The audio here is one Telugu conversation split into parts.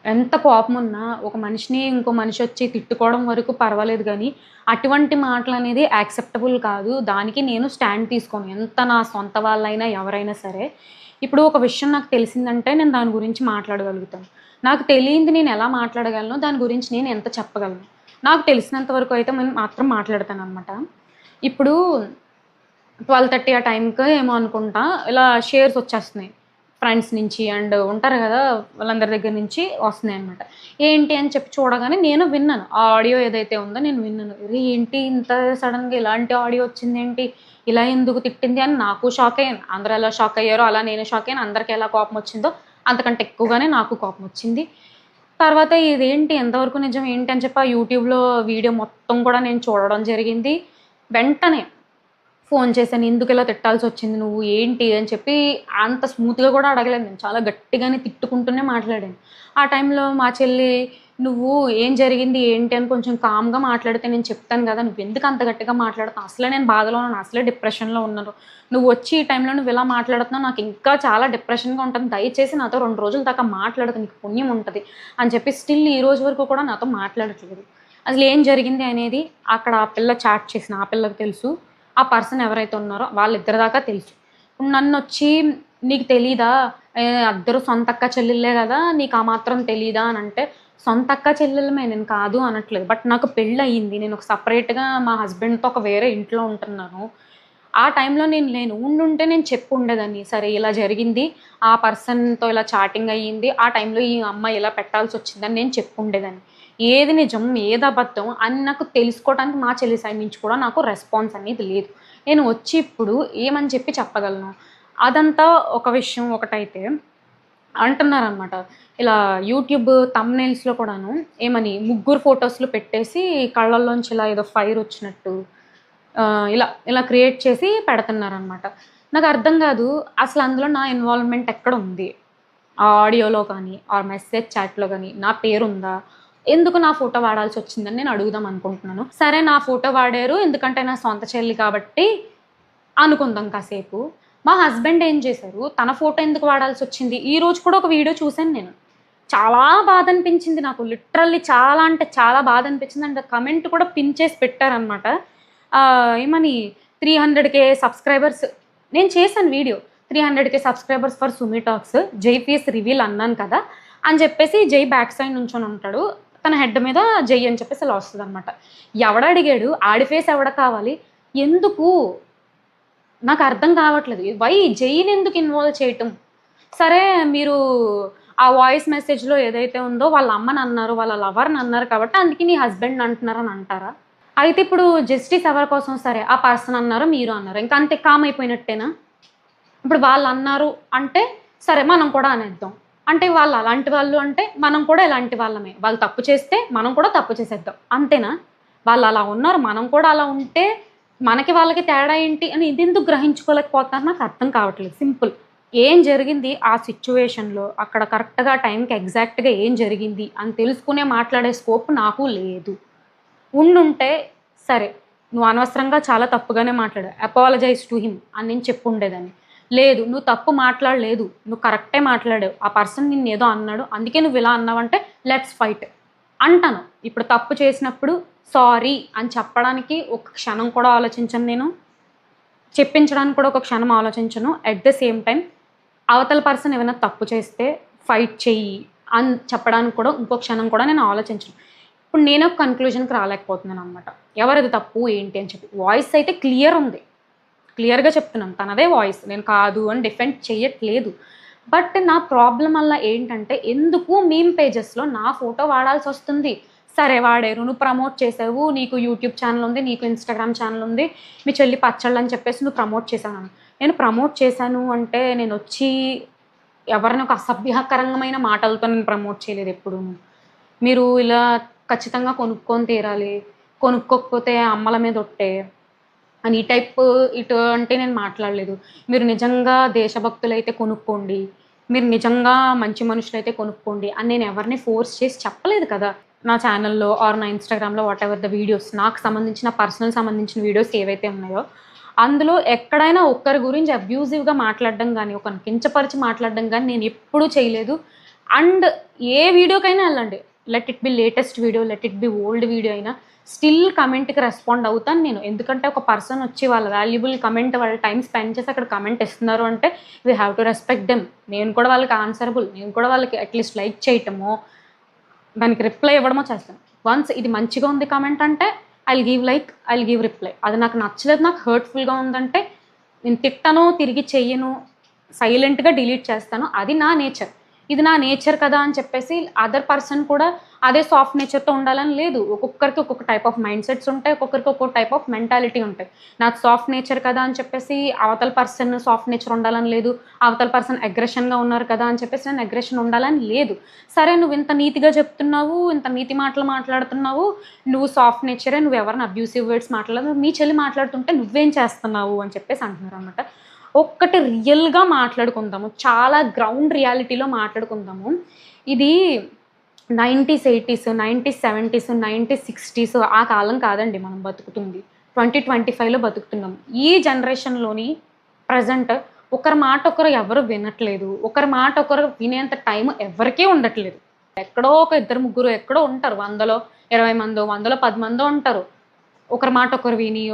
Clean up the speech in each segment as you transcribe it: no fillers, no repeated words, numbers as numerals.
ఎంత కోపమున్నా ఒక మనిషిని ఇంకో మనిషొచ్చి తిట్టుకోవడం వరకు పర్వాలేదు గానీ, అటువంటి మాటలనేది యాక్సెప్టబుల్ కాదు. దానికి నేను స్టాండ్ తీసుకోను. ఎంత నా సొంత వాళ్ళైనా, ఎవరైనా సరే. ఇప్పుడు ఒక విషయం నాకు తెలిసిందంటే నేను దాని గురించి మాట్లాడగలుగుతాను. నాకు తెలియంది నేనెలా మాట్లాడగలను, దాని గురించి నేను ఎంత చెప్పగలను. నాకు తెలిసినంత వరకు అయితే నేను మాత్రం మాట్లాడతాననమాట. ఇప్పుడు 12:30 ఆ టైంకి ఏమో అనుకుంటా ఇలా షేర్స్ వచ్చేస్తున్నాయి. ఫ్రెండ్స్ నుంచి అండ్ ఉంటారు గదా! వాళ్ళందరి దగ్గర నుంచి వస్తున్నాయన్నమాట. ఏంటి అని చెప్పి చూడగానే నేను విన్నాను. ఆ ఆడియో ఏదైతే ఉందో నేను విన్నాను. అరె! ఏంటి ఇంత సడెన్‌గా ఇలాంటి ఆడియో వచ్చిందేంటి? ఇలా ఎందుకు తిట్టింది అని నాకు షాక్ అయ్యాను. అందరూ ఎలా షాక్ అయ్యారో అలా నేను షాక్ అయ్యాను. అందరికి ఎలా కోపం వచ్చిందో అంతకంటే ఎక్కువగానే నాకు కోపం వచ్చింది. తర్వాత ఇదేంటి ఎంతవరకు నిజం ఏంటి అని చెప్పి ఆ యూట్యూబ్‌లో వీడియో మొత్తం కూడా నేను చూడడం జరిగింది. వెంటనే ఫోను చేశాను. ఎందుకిలా తిట్టాల్సొచ్చింది నువ్వు? ఏంటి? అని చెప్పి అంత స్మూత్‌గా గూడా అడగలేదు నేను. చాలా గట్టిగానే తిట్టుకుంటూనే మాట్లాడాను. ఆ టైంలో మా చెల్లి, "నువ్వు ఏం జరిగింది? ఏంటి?" అని కొంచెం కామ్‌గా మాట్లాడితే నేను చెప్తాను గదా! నువ్వెందుకు అంత గట్టిగా మాట్లాడుతున్నావు? అసలే నేను బాధలో ఉన్నాను. అసలే డిప్రెషన్‌లో ఉన్నాను. నువ్వొచ్చి ఈ టైంలో నువ్విలా మాట్లాడుతున్నావు. నాకు ఇంకా చాలా డిప్రెషన్‌గా ఉంటుంది. దయచేసి నాతో 2 రోజుల దాకా మాట్లాడకు. నీకు పుణ్యం ఉంటది. అని చెప్పి స్టిల్ ఈ రోజు వరకు కూడా నాతో మాట్లాడట్లేదు. అసలేం జరిగింది అనేది అక్కడ ఆ పిల్ల చాట్ చేసిన ఆ పిల్లకి తెలుసు. ఆ పర్సన్ ఎవరైతే ఉన్నారో వాళ్ళిద్దరి దాకా తెలుసు. నన్నొచ్చి "నీకు తెలీదా? అద్దరు సొంతక్క చెల్లెళ్ళే గదా! నీకు ఆ మాత్రం తెలీదా?" అనంటే, సొంతక్క చెల్లెళ్ళమే నేను కాదు అనట్లేదు. బట్ నాకు పెళ్లయింది. నేనొక సెపరేట్‌గా మా హస్బెండ్‌తో ఒక వేరే ఇంట్లో ఉంటున్నాను. ఆ టైంలో నేను లేను. ఉండుంటే నేను చెప్పుండేదాన్ని. సరే ఇలా జరిగింది. ఆ పర్సన్‌తో ఇలా చాటింగ్ అయ్యింది. ఆ టైంలో ఈ అమ్మాయి ఇలా పెట్టాల్సొచ్చిందని నేను చెప్పుండేదాన్ని. ఏది నిజం, ఏది అబద్ధం అని నాకు తెలుసుకోవడానికి మా చెల్లి సైడ్ నుంచి కూడా నాకు రెస్పాన్స్ అనేది లేదు. నేను వచ్చి ఇప్పుడు ఏమని చెప్పి చెప్పగలను? అదంతా ఒక విషయం ఒకటైతే అంటున్నారనమాట. ఇలా యూట్యూబ్ థంబ్‌నెయిల్స్‌లో కూడాను ఏమని ముగ్గురు ఫోటోస్‌లు పెట్టేసి కళ్ళల్లోంచి ఇలా ఏదో ఫైరొచ్చినట్టు ఇలా ఇలా క్రియేట్ చేసి పెడుతున్నారనమాట. నాకర్థం గాదు. అసలందులో నా ఇన్వాల్వ్‌మెంట్ ఎక్కడుంది? ఆ ఆడియోలో కానీ, ఆర్ మెసేజ్ చాట్‌లో గాని నా పేరుందా? ఎందుకు నా ఫోటో వాడాల్సొచ్చిందని నేను అడుగుదాం అనుకుంటున్నాను. సరే నా ఫోటో వాడారు. ఎందుకంటే నా సొంత చెల్లి కాబట్టి అనుకుందాం కాసేపు. మా హస్బెండ్ ఏం చేశారు, తన ఫోటో ఎందుకు వాడాల్సొచ్చింది? ఈరోజు కూడా ఒక వీడియో చూసాను నేను. చాలా బాధనిపించింది నాకు. లిటరల్లీ చాలా అంటే చాలా బాధనిపించింది. అండ్ కమెంట్ కూడా పిన్ చేసి పెట్టారనమాట. ఏమని 300,000 సబ్‌స్క్రైబర్స్ నేను చేశాను video. 300,000 subscribers for Sumi talks. జై ఫేస్ రివీల్ అన్నాను కదా! అని చెప్పేసి జై బ్యాక్ సైడ్ నుంచొనుంటాడు. తన హెడ్ మీద జై అని చెప్పేసి ఇలా వస్తదనమాట. ఎవడడిగాడు? ఆడి ఫేస్ ఎవడ కావాలి? ఎందుకు? నాకర్థం కావట్లేదు. వై జైనెందుకు ఇన్వాల్వ్ చేయటం? సరే మీరు ఆ వాయిస్ మెసేజ్‌లో ఏదైతే ఉందో వాళ్ళ అమ్మనన్నారు, వాళ్ళ లవర్‌నన్నారు కాబట్టి అందుకే నీ హస్బెండ్‌ని అంటున్నారని అంటారా? అయితే ఇప్పుడు జస్టిస్ ఎవరి కోసం? సరే ఆ పర్సన్ అన్నారు, మీరు అన్నారు. ఇంక అంతే కామ్ అయిపోయినట్టేనా? ఇప్పుడు వాళ్ళన్నారు అంటే సరే మనం కూడా అనేద్దాం. అంటే వాళ్ళు అలాంటి వాళ్ళు అంటే మనం కూడా ఇలాంటి వాళ్ళమే. వాళ్ళు తప్పు చేస్తే మనం కూడా తప్పు చేసేద్దాం. అంతేనా? వాళ్ళలా ఉన్నారు. మనం కూడా అలా ఉంటే మనకి వాళ్ళకి తేడా ఏంటి అని ఇదెందుకు గ్రహించుకోలేకపోతున్నారు నాకర్థం కావట్లేదు. సింపుల్. ఏం జరిగింది ఆ సిట్యుయేషన్‌లో అక్కడ కరెక్ట్‌గా టైంకి ఎగ్జాక్ట్‌గా ఏం జరిగింది అని తెలుసుకునే మాట్లాడే స్కోప్ నాకు లేదు. ఉండుంటే సరే. నువ్వు అనవసరంగా చాలా తప్పుగానే మాట్లాడావు. అపాలజైజ్ టు హిమ్ అని నేను చెప్పుండేదాన్ని. లేదు నువ్వు తప్పు మాట్లాడలేదు. నువ్వు కరెక్టే మాట్లాడావు. ఆ పర్సన్ నిన్నేదో అన్నాడు. అందుకే నువ్విలా అన్నావంటే లెట్స్ ఫైట్ అంటాను. ఇప్పుడు తప్పు చేసినప్పుడు సారీ అని చెప్పడానికి ఒక క్షణం కూడా ఆలోచించను నేను. చెప్పించడానికి కూడా ఒక క్షణం ఆలోచించను. ఎట్ ద సేమ్ టైమ్ అవతల పర్సన్ ఏమైనా తప్పు చేస్తే ఫైట్ చెయ్యి అని చెప్పడానికి కూడా ఇంకో క్షణం కూడా నేను ఆలోచించను. ఇప్పుడు నేను ఒక కన్క్లూజన్‌కి రాలేకపోతున్నాననమాట. ఎవరిది తప్పు ఏంటి అని చెప్పి. వాయిస్ అయితే క్లియర్ ఉంది. క్లియర్‌గా చెప్తున్నాను. తనదే వాయిస్. నేను కాదు అని డిఫెండ్ చెయ్యట్లేదు. బట్ నా ప్రాబ్లమ్ వల్ల ఏంటంటే ఎందుకు మీమ్ పేజెస్‌లో నా ఫోటో వాడాల్సొస్తుంది. సరే వాడారు. నువ్వు ప్రమోట్ చేసావు. నీకు యూట్యూబ్ ఛానెల్ ఉంది. నీకు ఇన్‌స్టాగ్రామ్ ఛానెల్ ఉంది. మీ చెల్లి పచ్చళ్ళని చెప్పేసి నువ్వు ప్రమోట్ చేశావన్నాను. నేను ప్రమోట్ చేశాను అంటే నేనొచ్చి ఎవరిని ఒక అసభ్యకరంగమైన మాటలతో నేను ప్రమోట్ చేయలేదెప్పుడూను. మీరు ఇలా ఖచ్చితంగా కొనుక్కొని తీరాలి. కొనుక్కోకపోతే అమ్మల మీద ఒట్టే అని ఈ టైప్ ఇటువంటి నేను మాట్లాడలేదు. మీరు నిజంగా దేశభక్తులైతే కొనుక్కోండి. మీరు నిజంగా మంచి మనుషులైతే కొనుక్కోండి అని నేను ఎవరిని ఫోర్స్ చేసి చెప్పలేదు కదా! నా ఛానెల్‌లో ఆర్ నా ఇన్‌స్టాగ్రామ్‌లో వాటెవర్ ద వీడియోస్ నాకు సంబంధించిన పర్సనల్ సంబంధించిన వీడియోస్ ఏవైతే ఉన్నాయో, అందులో ఎక్కడైనా ఒక్కరి గురించి అబ్యూజివ్‌గా మాట్లాడడం గాని, ఒకరిని కించపరిచి మాట్లాడడం గాని నేనెప్పుడూ చేయలేదు. అండ్ ఏ వీడియోకైనా వెళ్ళండి, let it be latest video, let it be old video అయినా స్టిల్ కమెంట్కి రెస్పాండ్ అవుతాను నేను. ఎందుకంటే ఒక పర్సన్ వచ్చి వాళ్ళ వాల్యుబుల్ కమెంట్, వాళ్ళ టైం స్పెండ్ చేసి అక్కడ కమెంట్ ఇస్తున్నారు అంటే we have to respect them. నేను కూడా వాళ్ళకి ఆన్సరబుల్, నేను కూడా వాళ్ళకి అట్లీస్ట్ లైక్ చేయటమో దానికి రిప్లై ఇవ్వడమో చేస్తాను. వన్స్ ఇది మంచిగా ఉంది కమెంట్ అంటే I'll give like, I'll give reply. అది నాకు నచ్చలేదు, నాకు హర్ట్ఫుల్గా ఉందంటే నేను తిట్టను, తిరిగి చెయ్యను, సైలెంట్గా డిలీట్ చేస్తాను. అది నా నేచర్. ఇది నా నేచర్ కదా అని చెప్పేసి అదర్ పర్సన్ కూడా అదే సాఫ్ట్ నేచర్తో ఉండాలని లేదు. ఒక్కొక్కరికి ఒక్కొక్క టైప్ ఆఫ్ మైండ్ సెట్స్ ఉంటాయి, ఒక్కొక్కరికి ఒక్కొక్క టైప్ ఆఫ్ మెంటాలిటీ ఉంటాయి. నాకు సాఫ్ట్ నేచర్ కదా అని చెప్పేసి అవతల పర్సన్ సాఫ్ట్ నేచర్ ఉండాలని లేదు, అవతల పర్సన్ అగ్రెషన్గా ఉన్నారు కదా అని చెప్పేసి నేను అగ్రెషన్ ఉండాలని లేదు. సరే నువ్వు ఇంత నీతిగా చెప్తున్నావు, ఇంత నీతి మాటలు మాట్లాడుతున్నావు, నువ్వు సాఫ్ట్ నేచరే, నువ్వు ఎవరిని అబ్యూసివ్ వర్డ్స్ మాట్లాడదు, మీ చెల్లి మాట్లాడుతుంటే నువ్వేం చేస్తున్నావు అని చెప్పేసి అంటున్నారు అనమాట. ఒక్కటి రియల్గా మాట్లాడుకుందాము, చాలా గ్రౌండ్ రియాలిటీలో మాట్లాడుకుందాము. ఇది 90s 80s 90s 70s 90s 60s ఆ కాలం కాదండి మనం బతుకుతుంది. 2025లో బతుకుతున్నాం. ఈ జనరేషన్లోని ప్రజెంట్ ఒకరి మాట ఒకరు ఎవరు వినట్లేదు, ఒకరి మాట ఒకరు వినేంత టైం ఎవరికీ ఉండట్లేదు. ఎక్కడో ఒక ఇద్దరు ముగ్గురు ఎక్కడో ఉంటారు, 100లో 20 మందో 100లో 10 మందో ఉంటారు ఒకరి మాట ఒకరు విని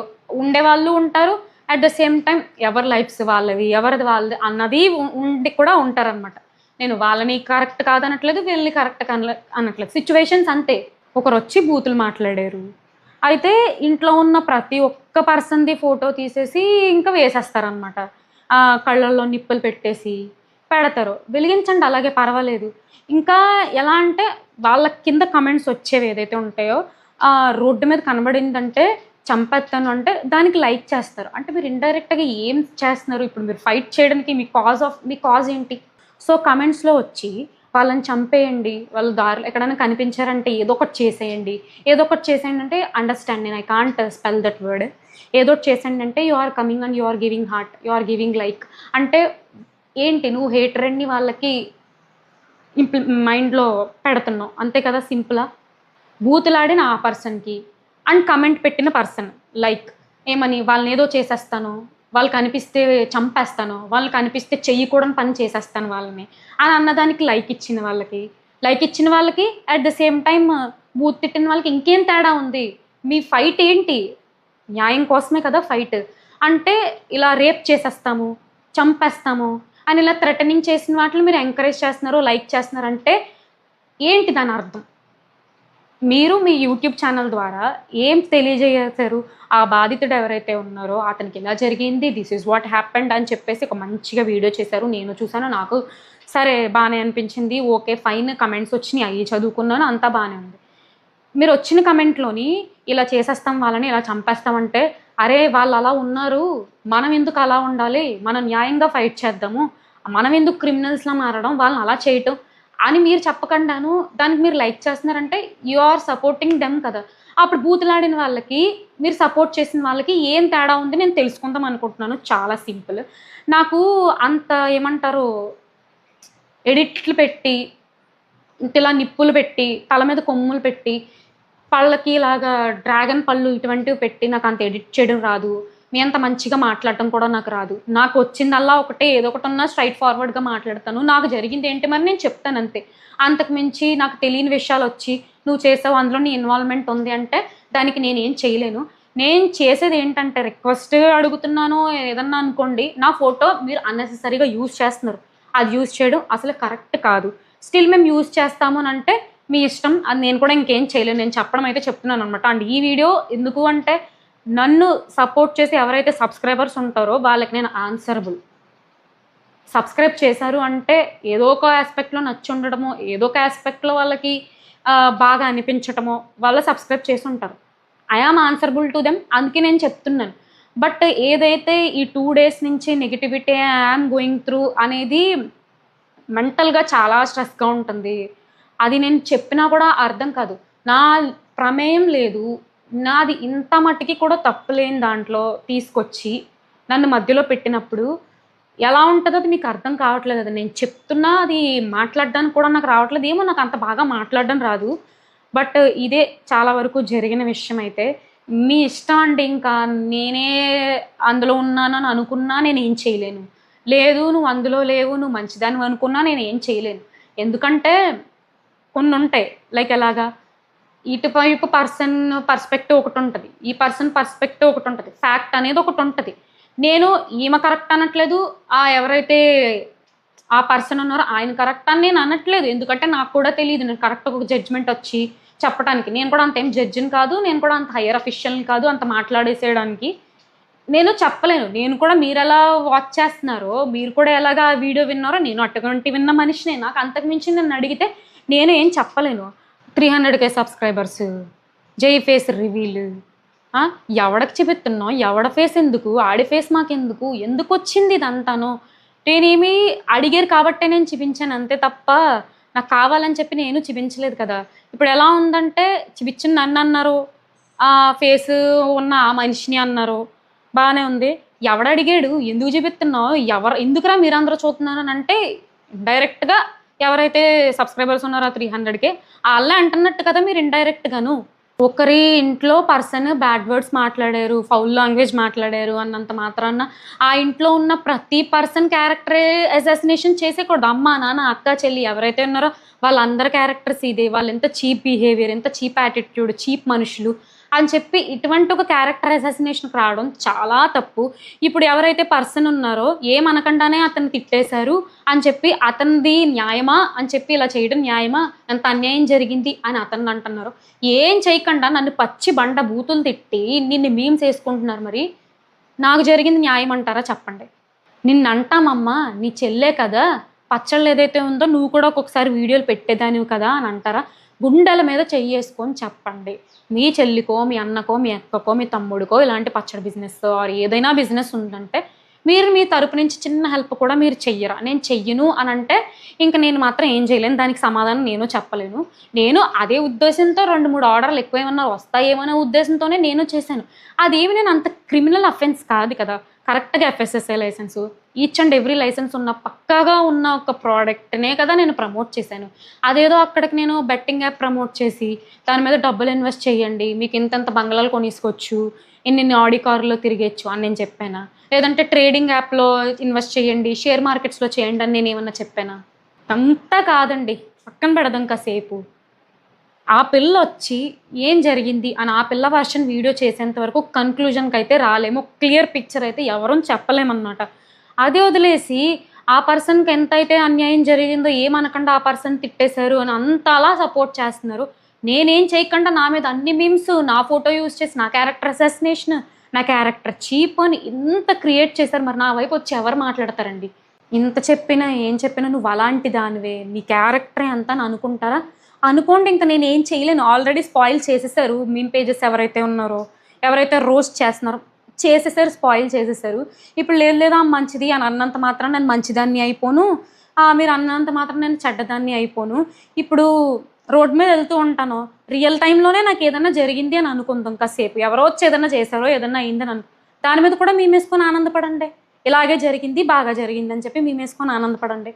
ఉండేవాళ్ళు ఉంటారు. అట్ ద సేమ్ టైం ఎవరి లైఫ్స్ వాళ్ళవి, ఎవరిది వాళ్ళది అన్నది ఉండి కూడా ఉంటారనమాట. నేను వాళ్ళని కరెక్ట్ కాదనట్లేదు, వీళ్ళని కరెక్ట్ అనట్లేదు, సిచ్యువేషన్స్ అంతే. ఒకరు వచ్చి బూతులు మాట్లాడారు, అయితే ఇంట్లో ఉన్న ప్రతి ఒక్క పర్సన్ది ఫోటో తీసేసి ఇంకా వేసేస్తారనమాట. కళ్ళల్లో నిప్పులు పెట్టేసి పెడతారు. వెలిగించండి, అలాగే పర్వాలేదు. ఇంకా ఎలా అంటే వాళ్ళ కింద కమెంట్స్ వచ్చేవి ఏదైతే ఉంటాయో రోడ్డు మీద కనబడిందంటే చంపేస్తాను అంటే దానికి లైక్ చేస్తారు. అంటే మీరు ఇండైరెక్ట్గా ఏం చేస్తున్నారు? ఇప్పుడు మీరు ఫైట్ చేయడానికి మీ కాజ్ ఏంటి? సో కమెంట్స్లో వచ్చి వాళ్ళని చంపేయండి, వాళ్ళ దారిలో ఎక్కడైనా కనిపించారంటే ఏదో ఒకటి చేసేయండి, ఏదో ఒకటి చేసేయండి అంటే అండర్స్టాండ్, నేను I can't spell that word. ఏదో ఒకటి చేసేయండి అంటే you are coming and you are giving heart, you are giving like. అంటే ఏంటి, నువ్వు హేటరెడ్ని వాళ్ళకి మైండ్లో పెడుతున్నావు అంతే కదా, సింపులా. బూతులాడిన ఆ పర్సన్కి అండ్ కమెంట్ పెట్టిన పర్సన్ లైక్ ఏమని, వాళ్ళని ఏదో చేసేస్తాను, వాళ్ళు కనిపిస్తే చంపేస్తాను, వాళ్ళు కనిపిస్తే చెయ్యకూడని పని చేసేస్తాను వాళ్ళని అని అన్నదానికి లైక్ ఇచ్చిన వాళ్ళకి at the same time booth తిట్టిన వాళ్ళకి ఇంకేం తేడా ఉంది? మీ ఫైట్ ఏంటి? న్యాయం కోసమే కదా ఫైట్. అంటే ఇలా రేప్ చేసేస్తాము, చంపేస్తాము అని ఇలా థ్రెటనింగ్ చేసిన వాటిని మీరు ఎంకరేజ్ చేస్తున్నారు, లైక్ చేస్తున్నారంటే ఏంటి దాని అర్థం? మీరు మీ యూట్యూబ్ ఛానల్ ద్వారా ఏం తెలియజేశారు? ఆ బాధితుడు ఎవరైతే ఉన్నారో అతనికి ఇలా జరిగింది, దిస్ ఈజ్ వాట్ హ్యాపెండ్ అని చెప్పేసి ఒక మంచిగా వీడియో చేశారు. నేను చూసాను, నాకు సరే బాగానే అనిపించింది, ఓకే ఫైన్. కమెంట్స్ వచ్చినాయి, అవి చదువుకున్నాను, అంతా బాగానే ఉంది. మీరు వచ్చిన కమెంట్లోని ఇలా చేసేస్తాం వాళ్ళని, ఇలా చంపేస్తామంటే అరే వాళ్ళు అలా ఉన్నారు, మనం ఎందుకు అలా ఉండాలి, మనం న్యాయంగా ఫైట్ చేద్దాము, మనం ఎందుకు క్రిమినల్స్లా మారడం, వాళ్ళని అలా చేయటం అని మీరు చెప్పకుండాను దానికి మీరు లైక్ చేస్తున్నారంటే యు ఆర్ సపోర్టింగ్ దెమ్ కదా. అప్పుడు బూతులాడిన వాళ్ళకి మీరు సపోర్ట్ చేసిన వాళ్ళకి ఏం తేడా ఉంది నేను తెలుసుకుందాం అనుకుంటున్నాను. చాలా సింపుల్. నాకు అంత ఏమంటారు, ఎడిట్లు పెట్టి ఇలా నిప్పులు పెట్టి తల మీద కొమ్ములు పెట్టి పళ్ళకి ఇలాగా డ్రాగన్ పళ్ళు ఇటువంటివి పెట్టి నాకు అంత ఎడిట్ చేయడం రాదు. మీ అంత మంచిగా మాట్లాడటం కూడా నాకు రాదు. నాకు వచ్చిందల్లా ఒకటే, ఏదో ఒకటి ఉన్నా స్ట్రైట్ ఫార్వర్డ్గా మాట్లాడతాను. నాకు జరిగింది ఏంటి మరి నేను చెప్తాను అంతే. అంతకు మించి నాకు తెలియని విషయాలు వచ్చి నువ్వు చేసావు, అందులో నీ ఇన్వాల్వ్మెంట్ ఉంది అంటే దానికి నేనేం చేయలేను. నేను చేసేది ఏంటంటే రిక్వెస్ట్ అడుగుతున్నాను ఏదన్నా అనుకోండి, నా ఫోటో మీరు అన్నెసెసరీగా యూజ్ చేస్తున్నారు, అది యూజ్ చేయడం అసలు కరెక్ట్ కాదు. స్టిల్ మేము యూజ్ చేస్తాము అని అంటే మీ ఇష్టం, అది నేను కూడా ఇంకేం చేయలేను. నేను చెప్పడం అయితే చెప్తున్నాను అనమాట. అండ్ ఈ వీడియో ఎందుకు అంటే నన్ను సపోర్ట్ చేసి ఎవరైతే సబ్స్క్రైబర్స్ ఉంటారో వాళ్ళకి నేను ఆన్సరబుల్. సబ్స్క్రైబ్ చేశారు అంటే ఏదో ఒక ఆస్పెక్ట్లో నచ్చి ఉండడమో, ఏదో ఒక ఆస్పెక్ట్లో వాళ్ళకి బాగా అనిపించటమో వాళ్ళు సబ్స్క్రైబ్ చేసి ఉంటారు. I am answerable to them, అందుకే నేను చెప్తున్నాను. బట్ ఏదైతే ఈ 2 days నుంచి నెగిటివిటీ ఐఎమ్ గోయింగ్ త్రూ అనేది మెంటల్గా చాలా స్ట్రెస్గా ఉంటుంది. అది నేను చెప్పినా కూడా అర్థం కాదు. నా ప్రమేయం లేదు, నాది ఇంత మట్టికి కూడా తప్పు లేని దాంట్లో తీసుకొచ్చి నన్ను మధ్యలో పెట్టినప్పుడు ఎలా ఉంటుందో అది మీకు అర్థం కావట్లేదు. అది నేను చెప్తున్నా, అది మాట్లాడడానికి కూడా నాకు రావట్లేదు. ఏమో నాకు అంత బాగా మాట్లాడడం రాదు. బట్ ఇదే చాలా వరకు జరిగిన విషయం. అయితే మీ ఇష్టం అండి, ఇంకా నేనే అందులో ఉన్నానని అనుకున్నా నేనేం చేయలేను. లేదు నువ్వు అందులో లేవు, నువ్వు మంచిదాన్ని అనుకున్నా నేనేం చేయలేను. ఎందుకంటే కొన్ని ఉంటాయి. లైక్ ఎలాగా, ఇటువైపు పర్సన్ పర్స్పెక్టివ్ ఒకటి ఉంటుంది, ఈ పర్సన్ పర్స్పెక్టివ్ ఒకటి ఉంటుంది, ఫ్యాక్ట్ అనేది ఒకటి ఉంటుంది. నేను ఈమె కరెక్ట్ అనట్లేదు, ఎవరైతే ఆ పర్సన్ ఉన్నారో ఆయన కరెక్ట్ అని నేను అనట్లేదు. ఎందుకంటే నాకు కూడా తెలియదు, నేను కరెక్ట్ ఒక జడ్జ్మెంట్ వచ్చి చెప్పడానికి. నేను కూడా అంత ఏం జడ్జిని కాదు, నేను కూడా అంత హైయర్ అఫీషియల్ని కాదు అంత మాట్లాడేసేయడానికి. నేను చెప్పలేను. నేను కూడా మీరు ఎలా వాచ్ చేస్తున్నారో, మీరు కూడా ఎలాగా వీడియో విన్నారో, నేను అటువంటి విన్న మనిషినే. నాకు అంతకు మించి నన్ను అడిగితే నేను ఏం చెప్పలేను. 300K సబ్స్క్రైబర్స్, జై ఫేస్ రివీల్, ఎవడకి చూపిస్తున్నావు, ఎవడ ఫేస్ ఎందుకు, ఆడి ఫేస్ మాకెందుకు, ఎందుకు వచ్చింది ఇదంతాను? నేనేమి అడిగారు కాబట్టే నేను చూపించాను అంతే తప్ప నాకు కావాలని చెప్పి నేను చూపించలేదు కదా. ఇప్పుడు ఎలా ఉందంటే, చూపించిన నన్ను అన్నారు, ఆ ఫేస్ ఉన్న ఆ మనిషిని అన్నారు, బాగానే ఉంది. ఎవడడిగాడు ఎందుకు చూపిస్తున్నావు, ఎందుకురా మీరందరూ చూస్తున్నారు అని అంటే, డైరెక్ట్గా ఎవరైతే సబ్స్క్రైబర్స్ ఉన్నారో 300K వాళ్ళే అంటున్నట్టు కదా మీరు ఇండైరెక్ట్గాను. ఒకరి ఇంట్లో పర్సన్ బ్యాడ్ వర్డ్స్ మాట్లాడారు, ఫౌల్ లాంగ్వేజ్ మాట్లాడారు అన్నంత మాత్రాన ఆ ఇంట్లో ఉన్న ప్రతి పర్సన్ క్యారెక్టర్ అసాసినేషన్ చేసేకూడదు. అమ్మ నాన్న అక్క చెల్లి ఎవరైతే ఉన్నారో వాళ్ళందరి క్యారెక్టర్స్ ఇదే, వాళ్ళు ఎంత చీప్ బిహేవియర్, ఎంత చీప్ యాటిట్యూడ్, చీప్ మనుషులు అని చెప్పి ఇటువంటి ఒక క్యారెక్టర్ అసాసినేషన్కి రావడం చాలా తప్పు. ఇప్పుడు ఎవరైతే పర్సన్ ఉన్నారో ఏమనకుండానే అతన్ని తిట్టేశారు అని చెప్పి అతనిది న్యాయమా అని చెప్పి ఇలా చేయడం న్యాయమా, ఎంత అన్యాయం జరిగింది అని అతన్ని అంటున్నారు. ఏం చేయకుండా నన్ను పచ్చి బండ బూతులు తిట్టి నిన్ను మీమ్స్ వేసుకుంటున్నారు. మరి నాకు జరిగింది న్యాయం అంటారా చెప్పండి? నిన్ను అంటామమ్మా, నీ చెల్లే కదా, పచ్చళ్ళు ఏదైతే ఉందో నువ్వు కూడా ఒక్కొక్కసారి వీడియోలు పెట్టేదానివి కదా అని అంటారా? గుండెల మీద చెయ్యేసుకొని చెప్పండి. మీ చెల్లికో, మీ అన్నకో, మీ అక్కకో, మీ తమ్ముడికో ఇలాంటి పచ్చడి బిజినెస్ ఆర్ ఏదైనా బిజినెస్ ఉందంటే మీరు మీ తరపు నుంచి చిన్న హెల్ప్ కూడా మీరు చెయ్యరా? నేను చెయ్యను అని అంటే ఇంక నేను మాత్రం ఏం చేయలేను, దానికి సమాధానం నేను చెప్పలేను. నేను అదే ఉద్దేశంతో 2-3 ఆర్డర్లు ఎక్కువ ఏమన్నా వస్తాయేమనే ఉద్దేశంతోనే నేను చేశాను. అదేమి నేను అంత క్రిమినల్ అఫెన్స్ కాదు కదా. కరెక్ట్గా FSSAI licence, each and every licence ఉన్న పక్కాగా ఉన్న ఒక ప్రోడక్ట్నే కదా నేను ప్రమోట్ చేశాను. అదేదో అక్కడికి నేను బెట్టింగ్ యాప్ ప్రమోట్ చేసి దాని మీద డబ్బులు ఇన్వెస్ట్ చేయండి, మీకు ఇంతంత బంగ్లాలు కొనేసుకోవచ్చు, ఇన్ని ఆడి కారులో తిరిగేచ్చు అని నేను చెప్పానా? లేదంటే ట్రేడింగ్ యాప్లో ఇన్వెస్ట్ చేయండి, షేర్ మార్కెట్స్లో చేయండి అని నేను ఏమన్నా చెప్పానా? అంతా కాదండి, పక్కన పెడదాం కాసేపు. ఆ పిల్ల వచ్చి ఏం జరిగింది అని ఆ పిల్ల వర్షన్ వీడియో చేసేంత వరకు కన్క్లూజన్కి అయితే రాలేము, క్లియర్ పిక్చర్ అయితే ఎవరూ చెప్పలేమన్నమాట. అదే వదిలేసి ఆ పర్సన్కి ఎంతైతే అన్యాయం జరిగిందో ఏమనకుండా ఆ పర్సన్ తిట్టేశారు అని అంతలా సపోర్ట్ చేస్తున్నారు. నేనేం చేయకుండా నా మీద అన్ని మీమ్స్, నా ఫోటో యూజ్ చేసి నా క్యారెక్టర్ అసాసినేషన్, నా క్యారెక్టర్ చీప్ అని ఇంత క్రియేట్ చేశారు. మరి నా వైపు వచ్చి ఎవరు మాట్లాడతారండి? ఇంత చెప్పినా ఏం చెప్పినా నువ్వు అలాంటి దానివే, నీ క్యారెక్టరే అంతా అని అనుకుంటారా? అనుకోండి, ఇంకా నేను ఏం చేయలేను. ఆల్రెడీ స్పాయిల్ చేసేసారు మీమ్ పేజెస్ ఎవరైతే ఉన్నారో, ఎవరైతే రోస్ట్ చేస్తున్నారో చేసేసారు, స్పాయిల్ చేసేసారు. ఇప్పుడు లేదా మంచిది అని అన్నంత మాత్రం నేను మంచిదాన్ని అయిపోను, మీరు అన్నంత మాత్రం నేను చెడ్డదాన్ని అయిపోను. ఇప్పుడు రోడ్ మీద వెళ్తూ ఉంటాను, రియల్ టైంలోనే నాకు ఏదైనా జరిగింది అని అనుకుందాం కాసేపు, ఎవరో వచ్చి ఏదైనా చేశారో ఏదైనా అయిందని దాని మీద కూడా మేమేసుకొని ఆనందపడండి. ఇలాగే జరిగింది, బాగా జరిగింది అని చెప్పి మేమేసుకొని ఆనందపడండి.